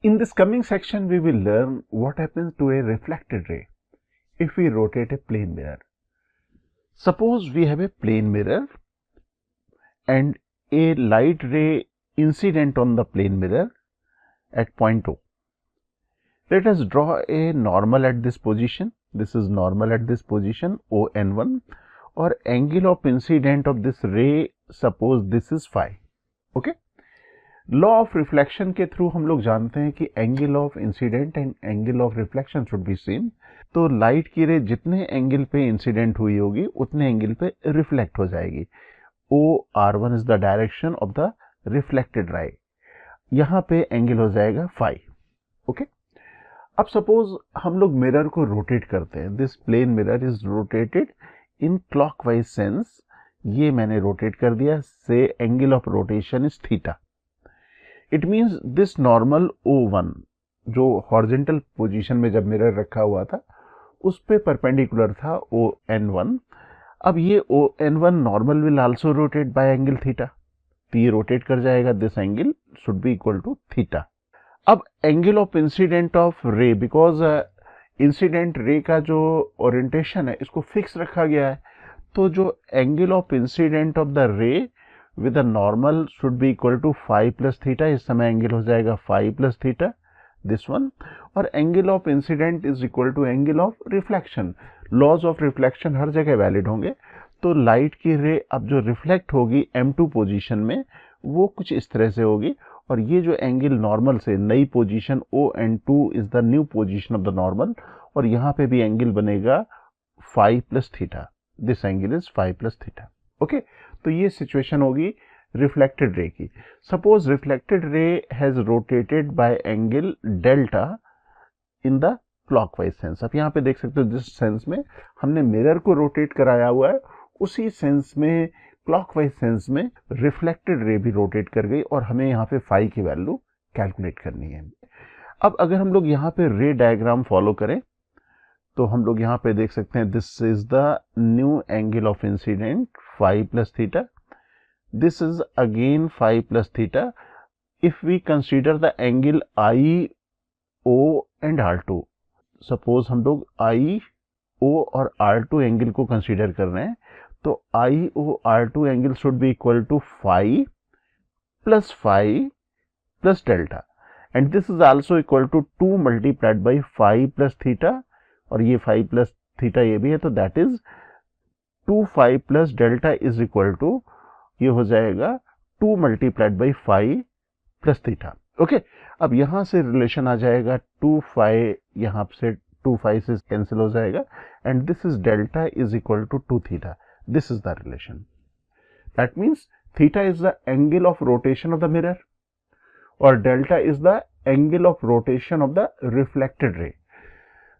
In this coming section, we will learn what happens to a reflected ray if we rotate a plane mirror. Suppose we have a plane mirror and a light ray incident on the plane mirror at point O. Let us draw a normal at this position. This is normal at this position ON1, or angle of incident of this ray, suppose this is phi. Okay. Law of reflection के through हम लोग जानते हैं कि angle of incident and angle of reflection should be same. तो light की रे जितने एंगल पे इंसिडेंट हुई होगी उतने एंगल पे रिफ्लेक्ट हो जाएगी। OR1 is the direction of the reflected रे। यहाँ पे एंगल हो जाएगा फाई। ओके, अब सपोज हम लोग मिरर को रोटेट करते हैं। This plane mirror is rotated in clockwise sense. ये मैंने रोटेट कर दिया, से angle of rotation is theta. It means this normal O1 जो हॉरिजॉन्टल पोजीशन में जब मिरर रखा हुआ था उस पे परपेंडिकुलर था ON1। अब ये ON1 normal will also rotate by angle theta, तो ये रोटेट कर जाएगा। This angle should be equal to theta. अब angle of incident of ray, because incident ray का जो ओरिएंटेशन है इसको फिक्स रखा गया है, तो जो angle of incident of the रे with the normal should be equal to phi plus theta। इस समय एंगल हो जाएगा phi plus theta, this one, और angle of incident is equal to angle of reflection. Laws of reflection हर जगह valid होंगे, तो लाइट की रे अब जो रिफ्लेक्ट होगी M2 पोजीशन में वो कुछ इस तरह से होगी, और ये जो एंगल नॉर्मल से नई position ON2 is the new position of the normal, और यहाँ पे भी एंगल बनेगा phi plus theta। This angle is phi plus theta। Okay, तो ये सिचुएशन होगी रिफ्लेक्टेड रे की। Suppose reflected ray has rotated bye angle delta in the clockwise sense. अब यहाँ पे देख सकते हो जिस सेंस में हमने मिरर को रोटेट कराया हुआ है उसी सेंस में क्लॉकवाइज सेंस में रिफ्लेक्टेड रे भी रोटेट कर गई, और हमें यहाँ पे फाई की वैल्यू कैलकुलेट करनी है। अब अगर हम लोग यहाँ पे रे डायग्राम फॉलो करें तो हम लोग यहाँ पे देख सकते हैं this is the new angle of incident phi plus theta, this is again phi plus theta। if we consider the angle IO and R2, suppose हम लोग IO और R2 एंगल को कंसीडर कर रहे हैं, तो IO R2 angle should be equal to phi plus delta, and this is also equal to 2 multiplied by phi plus theta, और ये phi plus theta ये भी है, तो that is 2 phi plus delta is equal to, ये हो जाएगा 2 multiplied by phi plus theta। Okay, अब यहां से रिलेशन आ जाएगा 2 phi, यहां से 2 phi से कैंसिल हो जाएगा, and this is delta is equal to 2 theta. This is the relation. That means theta is the angle of rotation of the mirror और delta is the angle of rotation of the reflected ray.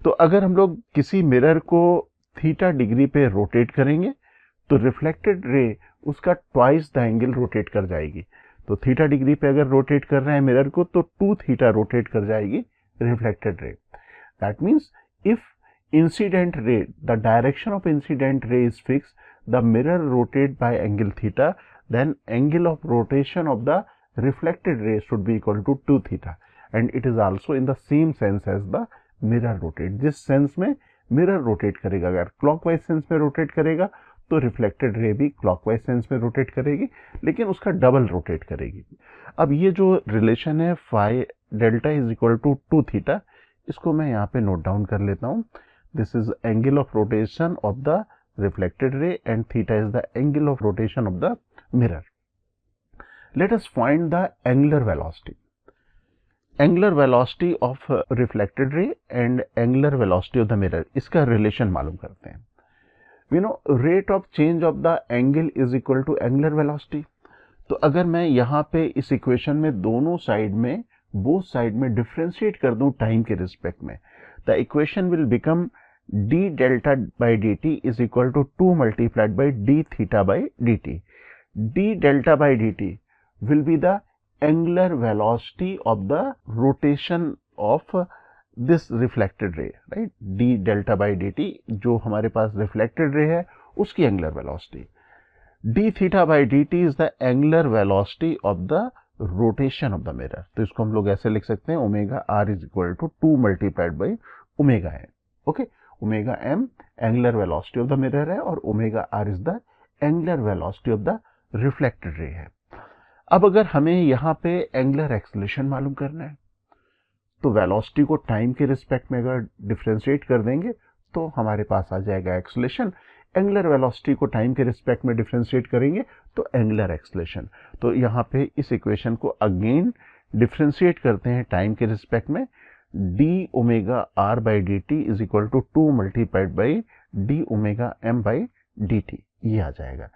तो अगर हम लोग किसी mirror को theta degree पे rotate करेंगे तो रिफ्लेक्टेड रे उसका ट्वाइस द एंगल रोटेट कर जाएगी। तो थीटा डिग्री पे अगर रोटेट कर रहे हैं मिरर को तो 2 थीटा रोटेट कर जाएगी reflected ray. That means if incident ray, the direction of incident ray is fix, the mirror rotate by angle theta, then angle of rotation of the reflected ray should be equal to 2 theta, and it is also in the same sense as the mirror rotate. जिस sense में mirror rotate करेगा, अगर clockwise sense में rotate करेगा तो reflected ray भी clockwise sense में rotate करेगी, लेकिन उसका डबल रोटेट करेगी। अब ये जो रिलेशन है phi delta is equal to 2 theta, इसको मैं यहाँ पे नोट डाउन कर लेता हूँ। This is angle of rotation of the reflected ray and theta is the angle of rotation of the mirror. Let us find the angular velocity. Angular velocity of reflected ray and angular velocity of the mirror, इसका relation मालूम करते हैं। We know rate of change of the angle is equal to angular velocity. तो अगर मैं यहाँ पे इस इक्वेशन में दोनों साइड में, बोथ साइड में डिफ्रेंशिएट कर दूं टाइम के रिस्पेक्ट में, the equation will become d delta by dt is equal to 2 multiplied by d theta by dt। d delta by dt will be the angular velocity of the rotation of this reflected ray, right? d delta by dt जो हमारे पास reflected ray है उसकी angular velocity। d theta by dt is the angular velocity of the rotation of the mirror. तो इसको हम लोग ऐसे लिख सकते हैं omega R is equal to 2 multiplied by omega M. Okay, omega M angular velocity of the mirror है और omega R is the angular velocity of the reflected ray है। अब अगर हमें यहाँ पे एंगुलर एक्सेलरेशन मालूम करना है तो वेलोसिटी को टाइम के रिस्पेक्ट में अगर डिफरेंशिएट कर देंगे तो हमारे पास आ जाएगा एक्सेलरेशन। एंगुलर वेलोसिटी को टाइम के रिस्पेक्ट में डिफरेंशिएट करेंगे तो एंगुलर एक्सेलरेशन। तो यहाँ पे इस इक्वेशन को अगेन डिफरेंशिएट करते हैं टाइम के रिस्पेक्ट में। D omega R by D T is equal to 2 multiplied by D omega M by D T, ये आ जाएगा।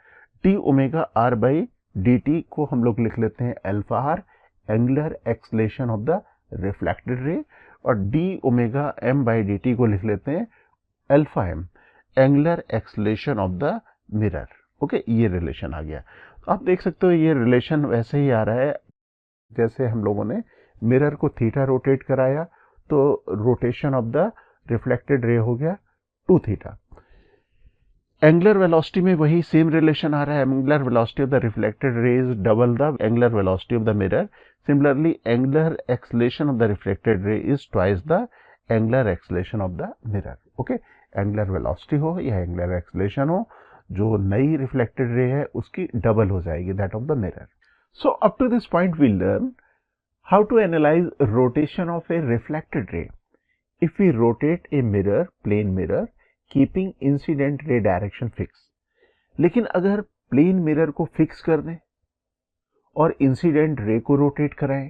D omega R by D T को हम लोग लिख लेते हैं alpha R, angular acceleration of the reflected ray, और D omega M by D T को लिख लेते हैं alpha M, angular acceleration of the mirror. Okay, ये रिलेशन आ गया। आप देख सकते हो ये रिलेशन वैसे ही आ रहा है जैसे हम लोगों ने मिरर को थीटा रोटेट कराया तो रोटेशन ऑफ द रिफ्लेक्टेड रे हो गया 2 थीटा। एंगुलर वेलोसिटी में वही सेम रिलेशन आ रहा है। Angular velocity of the reflected ray is double the angular velocity of the mirror. Similarly, angular acceleration of the reflected ray is twice the angular acceleration of the mirror. Okay, angular velocity हो या angular acceleration हो, जो नई reflected ray है उसकी double हो जाएगी that of the mirror. So up to this point we learn how to analyze rotation of a reflected ray. If we rotate a mirror, plane mirror, keeping incident ray direction fixed. लेकिन अगर plane mirror को fix कर दें और incident ray को rotate कराएं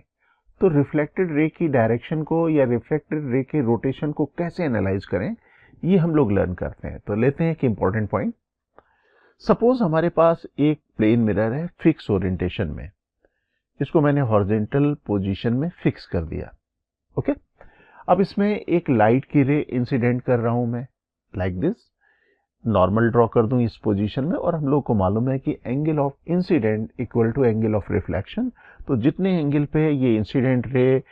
तो reflected ray की डायरेक्शन को या रिफ्लेक्टेड रे के रोटेशन को कैसे एनालाइज करें, ये हम लोग लर्न करते हैं। तो लेते हैं एक इंपॉर्टेंट पॉइंट। सपोज हमारे पास एक प्लेन मिरर है फिक्स ओरिएंटेशन में, इसको मैंने हॉरिजॉन्टल पोजीशन में फिक्स कर दिया। ओके, अब इसमें एक लाइट की रे इंसिडेंट कर रहा हूं मैं, लाइक दिस। नॉर्मल ड्रॉ कर दूं इस पोजीशन में, और हम लोग को मालूम है कि angle of incident equal to angle of reflection. तो जितने एंगल पे ये इंसिडेंट रे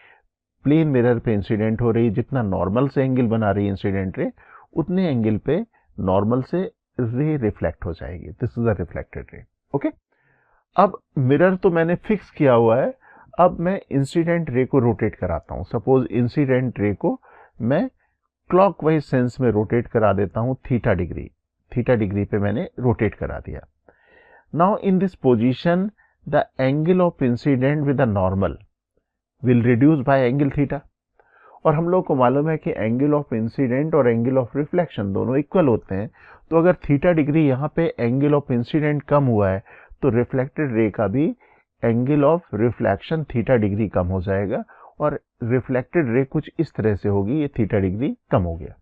प्लेन मिरर पे इंसिडेंट हो रही, जितना नॉर्मल से एंगल बना रही इंसिडेंट रे, उतने एंगल पे नॉर्मल से रे रिफ्लेक्ट हो जाएगी। This is a reflected ray. Okay, अब मिरर तो मैंने फिक्स किया हुआ है, अब मैं इंसिडेंट रे को रोटेट कराता हूं। सपोज इंसिडेंट रे को मैं क्लॉकवाइज सेंस में रोटेट करा देता हूं थीटा डिग्री पे मैंने रोटेट करा दिया। Now in this position the angle of incident with the normal will reduce by angle theta, और हम लोग को मालूम है कि एंगल ऑफ इंसिडेंट और एंगल ऑफ रिफ्लेक्शन दोनों इक्वल होते हैं। तो अगर थीटा डिग्री यहाँ पे एंगल ऑफ इंसिडेंट कम हुआ है तो रिफ्लेक्टेड रे का भी angle of reflection theta degree कम हो जाएगा, और रिफ्लेक्टेड रे कुछ इस तरह से होगी, ये थीटा डिग्री कम हो गया।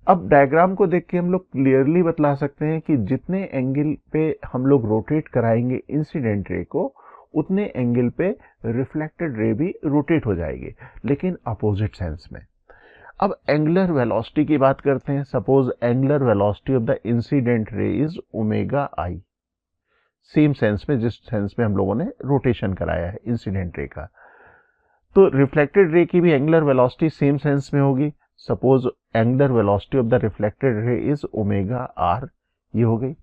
अब डायग्राम को देख के हम लोग क्लियरली बतला सकते हैं कि जितने एंगल पे हम लोग रोटेट कराएंगे इंसिडेंट रे को, उतने एंगल पे रिफ्लेक्टेड रे भी रोटेट हो जाएगी, लेकिन अपोजिट सेंस में। अब एंगुलर वेलोसिटी की बात करते हैं। Suppose angular velocity of the incident ray is omega I, same sense में जिस सेंस में हम लोगों ने रोटेशन कराया है इंसिडेंट रे का। तो रिफ्लेक्टेड रे की भी एंगुलर वेलोसिटी सेम सेंस में होगी। Suppose angular velocity of the reflected ray is omega R, ये हो गई।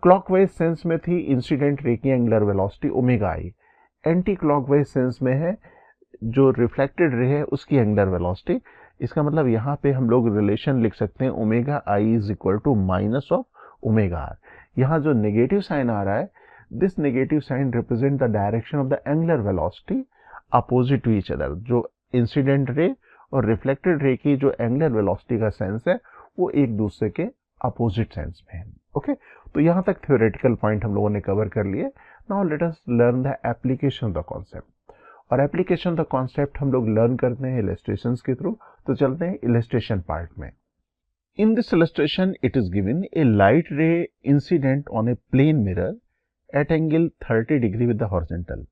क्लॉकवाइज सेंस में थी इंसिडेंट रे की एंगुलर वेलोसिटी ओमेगा आई। एंटी क्लॉकवाइज सेंस में है जो रिफ्लेक्टेड रे है उसकी एंगुलर वेलोसिटी। इसका मतलब यहाँ पे हम लोग रिलेशन लिख सकते हैं omega I is equal to minus of omega R. यहाँ जो नेगेटिव साइन आ रहा है, this negative sign represent the direction of the angular velocity opposite to each other. जो इंसिडेंट रे और रिफ्लेक्टेड रे की जो एंगुलर वेलोसिटी का सेंस है वो एक दूसरे के अपोजिट सेंस में है। ओके, तो यहाँ तक थ्योरेटिकल पॉइंट हम लोगों ने कवर कर लिए। Now let us learn the application of the concept, और एप्लीकेशन ऑफ द कॉन्सेप्ट हम लोग लर्न करते हैं इलस्ट्रेशंस के थ्रू। तो चलते हैं इलस्ट्रेशन पार्ट में। In this illustration it is given a light ray incident on a plane mirror at angle 30 degree with the horizontal.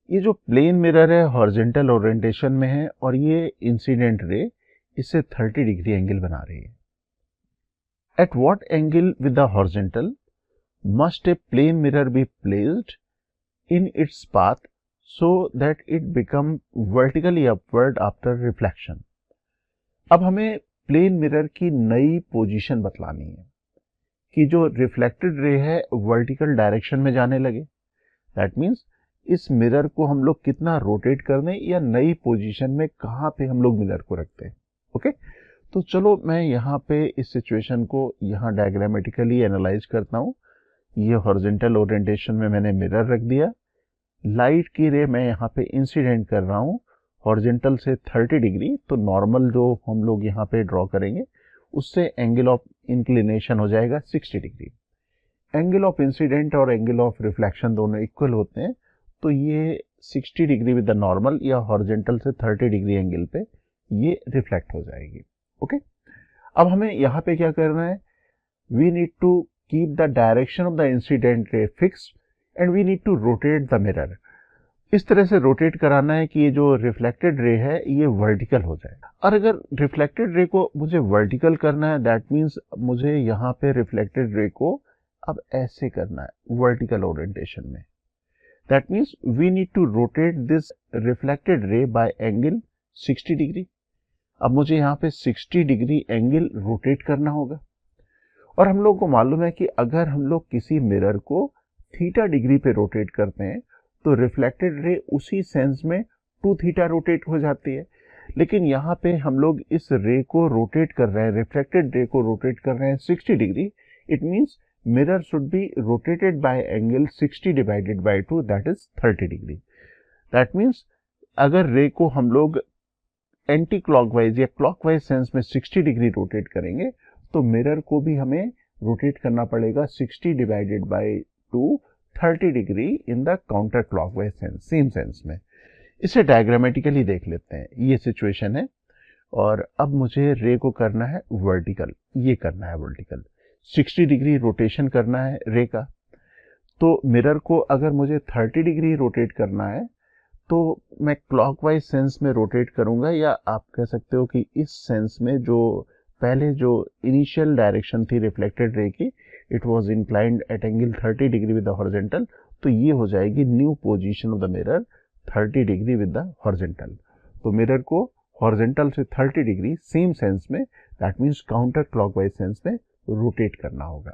ये जो प्लेन मिरर है हॉरिजॉन्टल ओरिएंटेशन में है, और ये इंसिडेंट रे इससे 30 डिग्री एंगल बना रही है। At what angle with the horizontal must a plane mirror be placed in its path so that it become vertically upward after reflection। अब हमें प्लेन मिरर की नई पोजीशन बतलानी है कि जो रिफ्लेक्टेड रे है वर्टिकल डायरेक्शन में जाने लगे। दैट मीन्स इस मिरर को हम लोग कितना रोटेट कर दें या नई पोजीशन में कहाँ पे हम लोग मिरर को रखते हैं। ओके, तो चलो मैं यहाँ पे इस सिचुएशन को यहाँ डायग्रामेटिकली एनालाइज करता हूँ। ये हॉरिजॉन्टल ओरिएंटेशन में मैंने मिरर रख दिया, लाइट की रे मैं यहाँ पे इंसिडेंट कर रहा हूँ हॉरिजॉन्टल से 30 डिग्री, तो नॉर्मल जो हम लोग यहाँ पे ड्रॉ करेंगे उससे एंगल ऑफ इंक्लिनेशन हो जाएगा 60 डिग्री। एंगल ऑफ इंसिडेंट और एंगल ऑफ रिफ्लेक्शन दोनों इक्वल होते हैं, तो ये 60 डिग्री विद द नॉर्मल या हॉरिजॉन्टल से 30 डिग्री एंगल पे ये रिफ्लेक्ट हो जाएगी। ओके, अब हमें यहाँ पे क्या करना है, we need to keep the direction of the incident ray fixed and we need to rotate the mirror. इस तरह से रोटेट कराना है कि ये जो रिफ्लेक्टेड रे है ये वर्टिकल हो जाए। और अगर रिफ्लेक्टेड रे को मुझे वर्टिकल करना है, दैट मीन्स मुझे यहाँ पे रिफ्लेक्टेड रे को अब ऐसे करना है वर्टिकल ओरिएंटेशन में। That means we need to rotate this reflected ray by angle 60 degree. अब मुझे यहाँ पे 60 डिग्री एंगल रोटेट करना होगा। और हम लोग को मालूम है कि अगर हम लोग किसी मिरर को थीटा डिग्री पे रोटेट करते हैं तो रिफ्लेक्टेड रे उसी सेंस में 2 थीटा रोटेट हो जाती है। लेकिन यहाँ पे हम लोग इस रे को रोटेट कर रहे हैं, रिफ्लेक्टेड रे को रोटेट कर रहे हैं 60 degree. It means mirror should be rotated bye angle 60 divided by 2, that is 30 degree. That means अगर रे को हम लोग एंटी क्लॉकवाइज या क्लॉकवाइज सेंस में 60 डिग्री रोटेट करेंगे तो मिरर को भी हमें रोटेट करना पड़ेगा 60 divided by 2, 30 degree in the counter clockwise sense, same sense में। इसे डायग्रामेटिकली देख लेते हैं। ये सिचुएशन है और अब मुझे रे को करना है वर्टिकल, ये करना है वर्टिकल, 60 डिग्री रोटेशन करना है रे का। तो मिरर को अगर मुझे 30 डिग्री रोटेट करना है तो मैं क्लॉकवाइज सेंस में रोटेट करूंगा, या आप कह सकते हो कि इस सेंस में जो पहले जो इनिशियल डायरेक्शन थी रिफ्लेक्टेड रे की, it was inclined at angle 30 degree with the horizontal, तो ये हो जाएगी new position of the mirror 30 degree with the horizontal. तो मिरर को हॉरिजॉन्टल से 30 डिग्री सेम सेंस में, that means counter clockwise sense में रोटेट करना होगा।